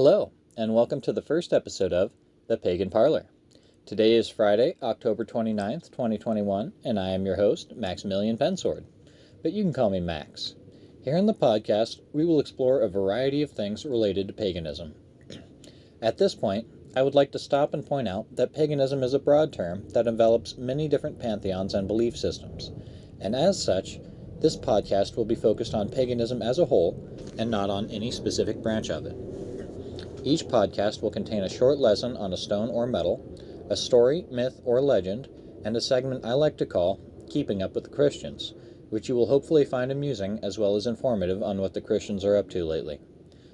Hello, and welcome to the first episode of The Pagan Parlor. Today is Friday, October 29th, 2021, and I am your host, Maximilian Pensword, but you can call me Max. Here in the podcast, we will explore a variety of things related to paganism. At this point, I would like to stop and point out that paganism is a broad term that envelops many different pantheons and belief systems, and as such, this podcast will be focused on paganism as a whole and not on any specific branch of it. Each podcast will contain a short lesson on a stone or metal, a story, myth, or legend, and a segment I like to call Keeping Up with the Christians, which you will hopefully find amusing as well as informative on what the Christians are up to lately.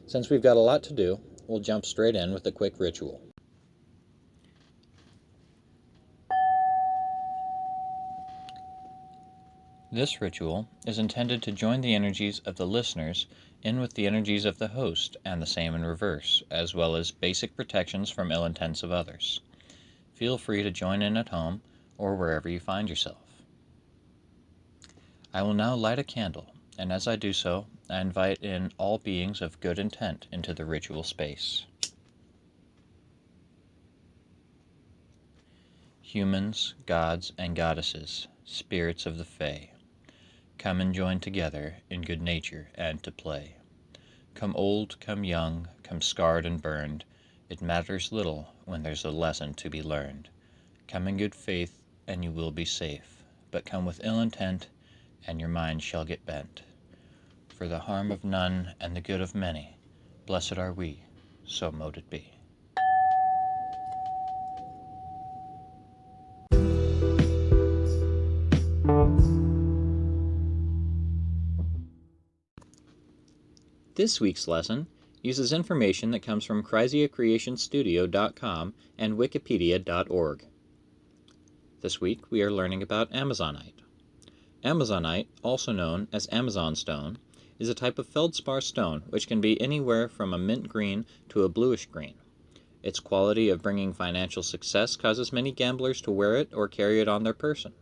Since we've got a lot to do, we'll jump straight in with a quick ritual. This ritual is intended to join the energies of the listeners in with the energies of the host, and the same in reverse, as well as basic protections from ill intents of others. Feel free to join in at home or wherever you find yourself. I will now light a candle, and as I do so, I invite in all beings of good intent into the ritual space. Humans, gods, and goddesses, spirits of the Fae, come and join together in good nature and to play. Come old, come young, come scarred and burned, it matters little when there's a lesson to be learned. Come in good faith, and you will be safe, but come with ill intent, and your mind shall get bent. For the harm of none and the good of many, blessed are we, so mote it be. This week's lesson uses information that comes from ChrysiaCreationStudio.com and Wikipedia.org. This week we are learning about Amazonite. Amazonite, also known as Amazon stone, is a type of feldspar stone which can be anywhere from a mint green to a bluish green. Its quality of bringing financial success causes many gamblers to wear it or carry it on their person.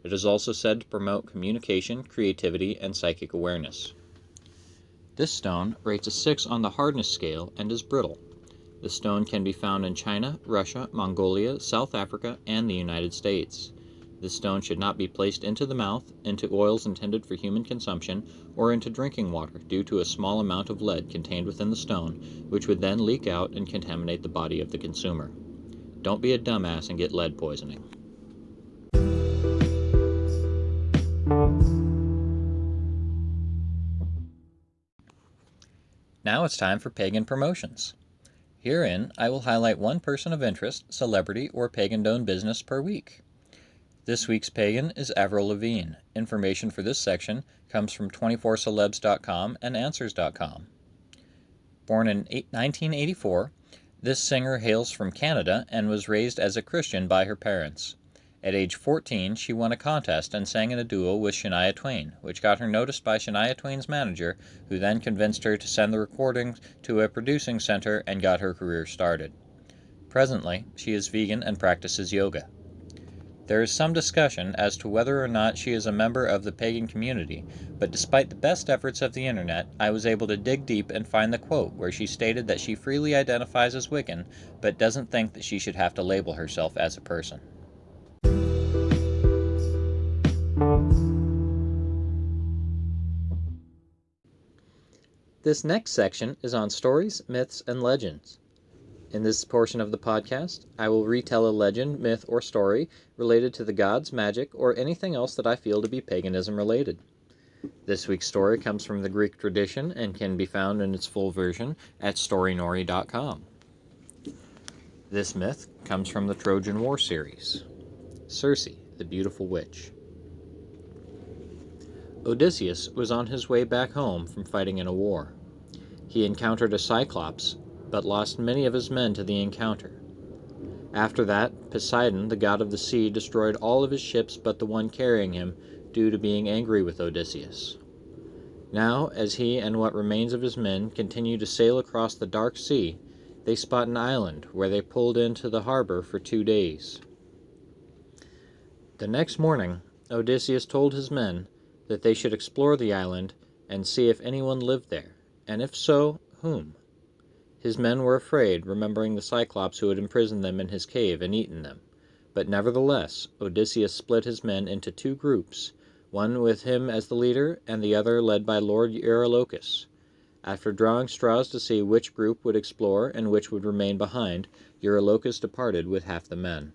It is also said to promote communication, creativity, and psychic awareness. This stone rates a 6 on the hardness scale and is brittle. The stone can be found in China, Russia, Mongolia, South Africa, and the United States. This stone should not be placed into the mouth, into oils intended for human consumption, or into drinking water due to a small amount of lead contained within the stone, which would then leak out and contaminate the body of the consumer. Don't be a dumbass and get lead poisoning. Now it's time for Pagan Promotions. Herein, I will highlight one person of interest, celebrity, or pagan-owned business per week. This week's pagan is Avril Lavigne. Information for this section comes from 24celebs.com and answers.com. Born in 1984, this singer hails from Canada and was raised as a Christian by her parents. At age 14, she won a contest and sang in a duo with Shania Twain, which got her noticed by Shania Twain's manager, who then convinced her to send the recordings to a producing center and got her career started. Presently, she is vegan and practices yoga. There is some discussion as to whether or not she is a member of the pagan community, but despite the best efforts of the internet, I was able to dig deep and find the quote where she stated that she freely identifies as Wiccan, but doesn't think that she should have to label herself as a person. This next section is on stories, myths, and legends. In this portion of the podcast, I will retell a legend, myth, or story related to the gods, magic, or anything else that I feel to be paganism related. This week's story comes from the Greek tradition and can be found in its full version at storynori.com. This myth comes from the Trojan War series. Circe, the Beautiful Witch. Odysseus was on his way back home from fighting in a war. He encountered a Cyclops, but lost many of his men to the encounter. After that, Poseidon, the god of the sea, destroyed all of his ships but the one carrying him, due to being angry with Odysseus. Now, as he and what remains of his men continue to sail across the dark sea, they spot an island where they pulled into the harbor for 2 days. The next morning, Odysseus told his men that they should explore the island and see if anyone lived there, and if so, whom. His men were afraid, remembering the Cyclops who had imprisoned them in his cave and eaten them. But nevertheless, Odysseus split his men into two groups, one with him as the leader, and the other led by Lord Eurylochus. After drawing straws to see which group would explore and which would remain behind, Eurylochus departed with half the men.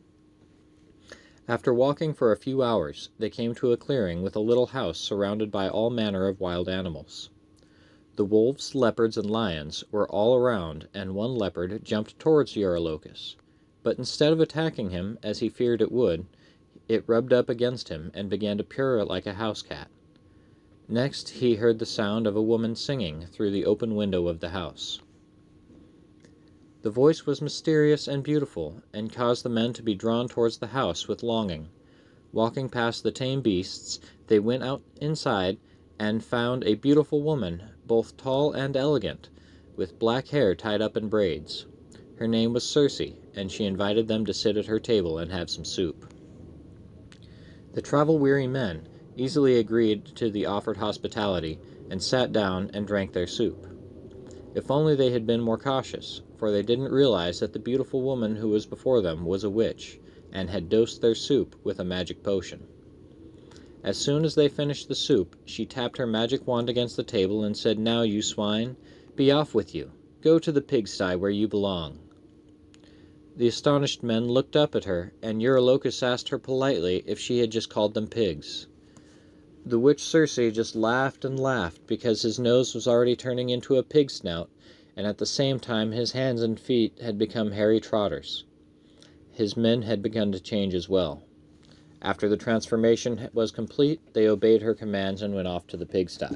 After walking for a few hours, they came to a clearing with a little house surrounded by all manner of wild animals. The wolves, leopards, and lions were all around, and one leopard jumped towards Eurylochus. But instead of attacking him, as he feared it would, it rubbed up against him and began to purr like a house cat. Next he heard the sound of a woman singing through the open window of the house. The voice was mysterious and beautiful, and caused the men to be drawn towards the house with longing. Walking past the tame beasts, they went out inside and found a beautiful woman, both tall and elegant, with black hair tied up in braids. Her name was Circe, and she invited them to sit at her table and have some soup. The travel-weary men easily agreed to the offered hospitality, and sat down and drank their soup. If only they had been more cautious, for they didn't realize that the beautiful woman who was before them was a witch, and had dosed their soup with a magic potion. As soon as they finished the soup, she tapped her magic wand against the table and said, "Now, you swine, be off with you. Go to the pigsty where you belong." The astonished men looked up at her, and Eurylochus asked her politely if she had just called them pigs. The witch Circe just laughed and laughed, because his nose was already turning into a pig snout, and at the same time his hands and feet had become hairy trotters. His men had begun to change as well. After the transformation was complete, they obeyed her commands and went off to the pigsty.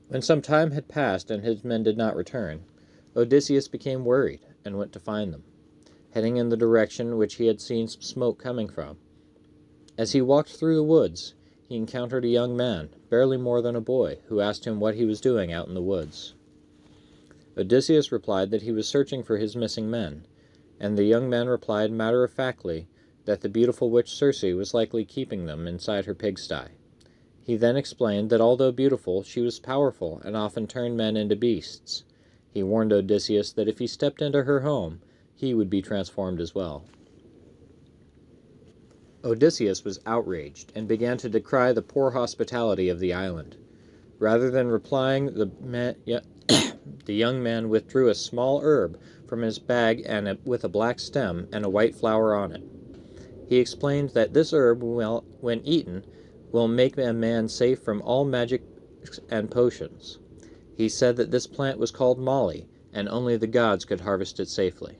When some time had passed and his men did not return, Odysseus became worried and went to find them, heading in the direction which he had seen some smoke coming from. As he walked through the woods, he encountered a young man, barely more than a boy, who asked him what he was doing out in the woods. Odysseus replied that he was searching for his missing men, and the young man replied matter-of-factly that the beautiful witch Circe was likely keeping them inside her pigsty. He then explained that although beautiful, she was powerful and often turned men into beasts. He warned Odysseus that if he stepped into her home, he would be transformed as well. Odysseus was outraged and began to decry the poor hospitality of the island. Rather than replying, the young man withdrew a small herb from his bag with a black stem and a white flower on it. He explained that this herb, when eaten, will make a man safe from all magic and potions. He said that this plant was called Molly, and only the gods could harvest it safely.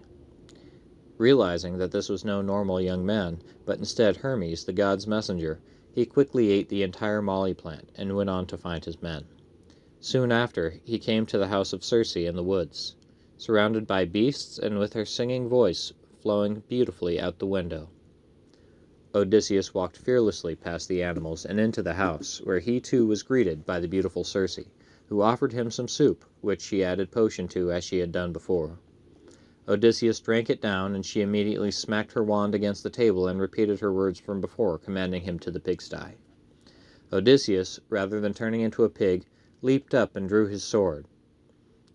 Realizing that this was no normal young man, but instead Hermes, the god's messenger, he quickly ate the entire Molly plant and went on to find his men. Soon after, he came to the house of Circe in the woods, surrounded by beasts and with her singing voice flowing beautifully out the window. Odysseus walked fearlessly past the animals and into the house, where he too was greeted by the beautiful Circe, who offered him some soup, which she added potion to as she had done before. Odysseus drank it down, and she immediately smacked her wand against the table and repeated her words from before, commanding him to the pigsty. Odysseus, rather than turning into a pig, leaped up and drew his sword.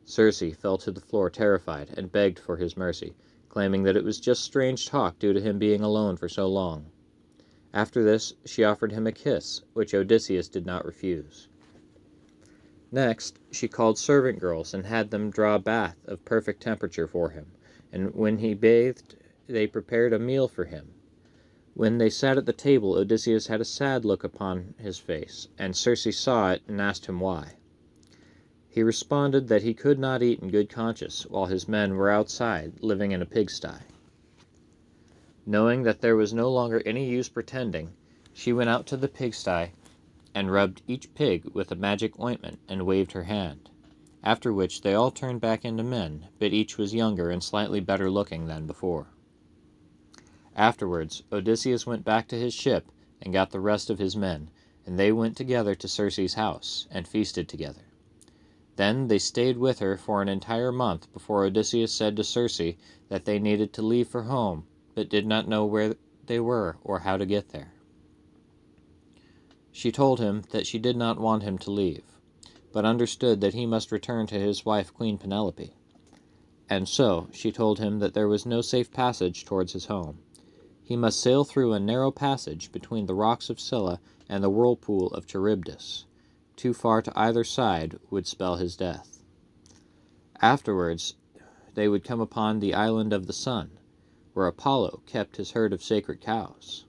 Circe fell to the floor terrified and begged for his mercy, claiming that it was just strange talk due to him being alone for so long. After this, she offered him a kiss, which Odysseus did not refuse. Next, she called servant girls and had them draw a bath of perfect temperature for him, and when he bathed, they prepared a meal for him. When they sat at the table, Odysseus had a sad look upon his face, and Circe saw it and asked him why. He responded that he could not eat in good conscience while his men were outside, living in a pigsty. Knowing that there was no longer any use pretending, she went out to the pigsty and rubbed each pig with a magic ointment and waved her hand, after which they all turned back into men, but each was younger and slightly better looking than before. Afterwards, Odysseus went back to his ship and got the rest of his men, and they went together to Circe's house and feasted together. Then they stayed with her for an entire month before Odysseus said to Circe that they needed to leave for home, but did not know where they were or how to get there. She told him that she did not want him to leave, but understood that he must return to his wife Queen Penelope. And so she told him that there was no safe passage towards his home. He must sail through a narrow passage between the rocks of Scylla and the whirlpool of Charybdis. Too far to either side would spell his death. Afterwards, they would come upon the island of the sun, where Apollo kept his herd of sacred cows.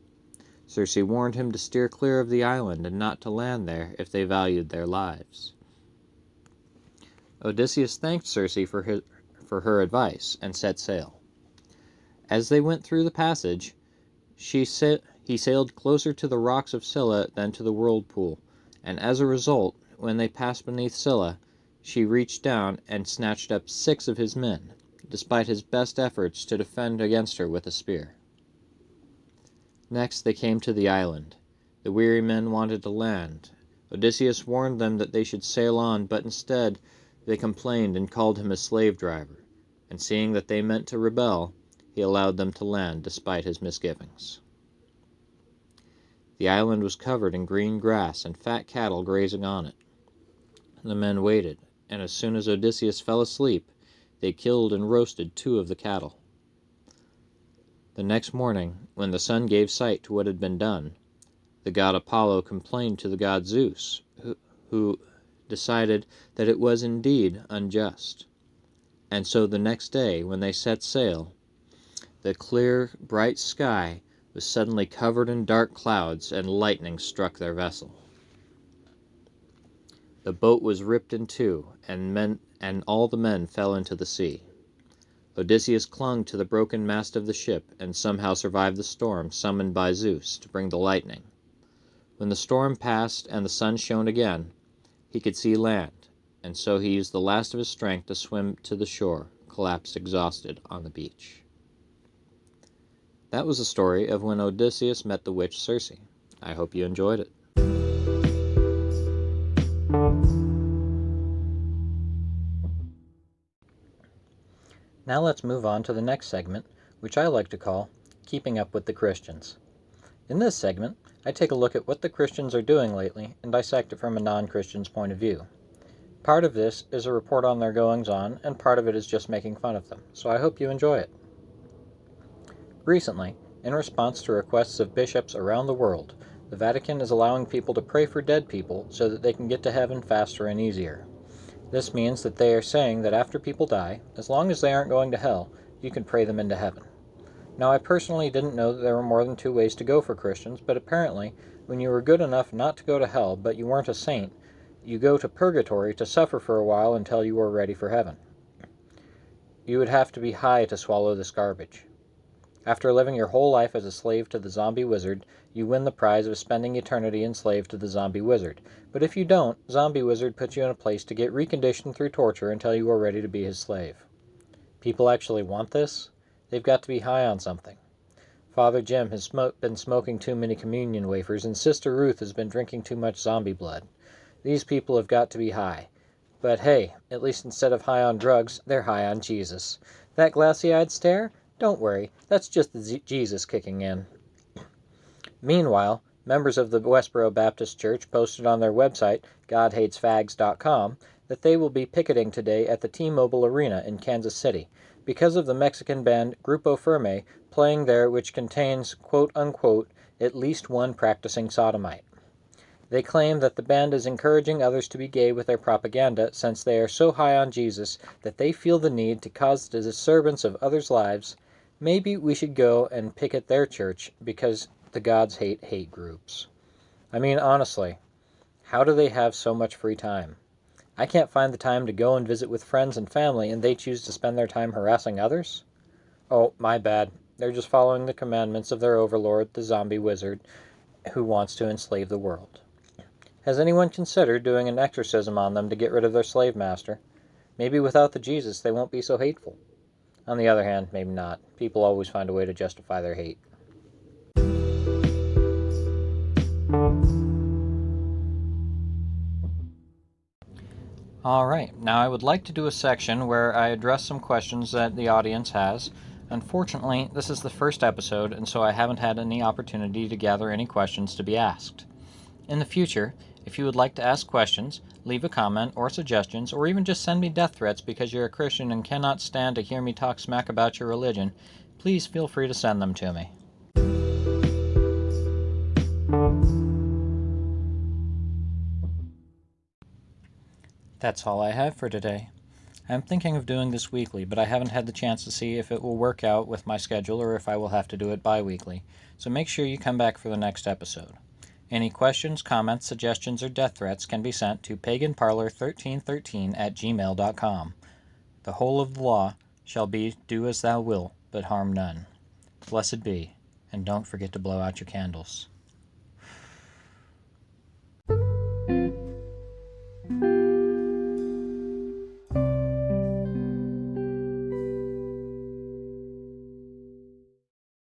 Circe warned him to steer clear of the island and not to land there if they valued their lives. Odysseus thanked Circe for her advice and set sail. As they went through the passage, he sailed closer to the rocks of Scylla than to the whirlpool, and as a result, when they passed beneath Scylla, she reached down and snatched up 6 of his men, despite his best efforts to defend against her with a spear. Next they came to the island. The weary men wanted to land. Odysseus warned them that they should sail on, but instead they complained and called him a slave driver, and seeing that they meant to rebel, he allowed them to land despite his misgivings. The island was covered in green grass and fat cattle grazing on it. The men waited, and as soon as Odysseus fell asleep, they killed and roasted 2 of the cattle. The next morning, when the sun gave sight to what had been done, the god Apollo complained to the god Zeus, who decided that it was indeed unjust. And so the next day, when they set sail, the clear, bright sky was suddenly covered in dark clouds, and lightning struck their vessel. The boat was ripped in 2, and all the men fell into the sea. Odysseus clung to the broken mast of the ship, and somehow survived the storm summoned by Zeus to bring the lightning. When the storm passed and the sun shone again, he could see land, and so he used the last of his strength to swim to the shore, collapsed exhausted on the beach. That was the story of when Odysseus met the witch Circe. I hope you enjoyed it. Now let's move on to the next segment, which I like to call Keeping Up with the Christians. In this segment, I take a look at what the Christians are doing lately and dissect it from a non-Christian's point of view. Part of this is a report on their goings-on, and part of it is just making fun of them, so I hope you enjoy it. Recently, in response to requests of bishops around the world, the Vatican is allowing people to pray for dead people so that they can get to heaven faster and easier. This means that they are saying that after people die, as long as they aren't going to hell, you can pray them into heaven. Now, I personally didn't know that there were more than 2 ways to go for Christians, but apparently, when you were good enough not to go to hell, but you weren't a saint, you go to purgatory to suffer for a while until you are ready for heaven. You would have to be high to swallow this garbage. After living your whole life as a slave to the zombie wizard, you win the prize of spending eternity enslaved to the zombie wizard. But if you don't, zombie wizard puts you in a place to get reconditioned through torture until you are ready to be his slave. People actually want this? They've got to be high on something. Father Jim has been smoking too many communion wafers, and Sister Ruth has been drinking too much zombie blood. These people have got to be high. But hey, at least instead of high on drugs, they're high on Jesus. That glassy-eyed stare? Don't worry, that's just the Jesus kicking in. Meanwhile, members of the Westboro Baptist Church posted on their website, godhatesfags.com, that they will be picketing today at the T-Mobile Arena in Kansas City because of the Mexican band Grupo Firme playing there, which contains, quote-unquote, at least one practicing sodomite. They claim that the band is encouraging others to be gay with their propaganda since they are so high on Jesus that they feel the need to cause the disturbance of others' lives. Maybe we should go and picket their church because the gods hate hate groups. I mean, honestly, how do they have so much free time? I can't find the time to go and visit with friends and family, and they choose to spend their time harassing others? Oh, my bad. They're just following the commandments of their overlord, the zombie wizard, who wants to enslave the world. Has anyone considered doing an exorcism on them to get rid of their slave master? Maybe without the Jesus they won't be so hateful. On the other hand, maybe not. People always find a way to justify their hate. Alright, now I would like to do a section where I address some questions that the audience has. Unfortunately, this is the first episode, and so I haven't had any opportunity to gather any questions to be asked. In the future, If you would like to ask questions, leave a comment or suggestions, or even just send me death threats because you're a Christian and cannot stand to hear me talk smack about your religion, please feel free to send them to me. That's all I have for today. I'm thinking of doing this weekly, but I haven't had the chance to see if it will work out with my schedule or if I will have to do it bi-weekly, so make sure you come back for the next episode. Any questions, comments, suggestions, or death threats can be sent to paganparlor1313@gmail.com. The whole of the law shall be do as thou wilt, but harm none. Blessed be, and don't forget to blow out your candles.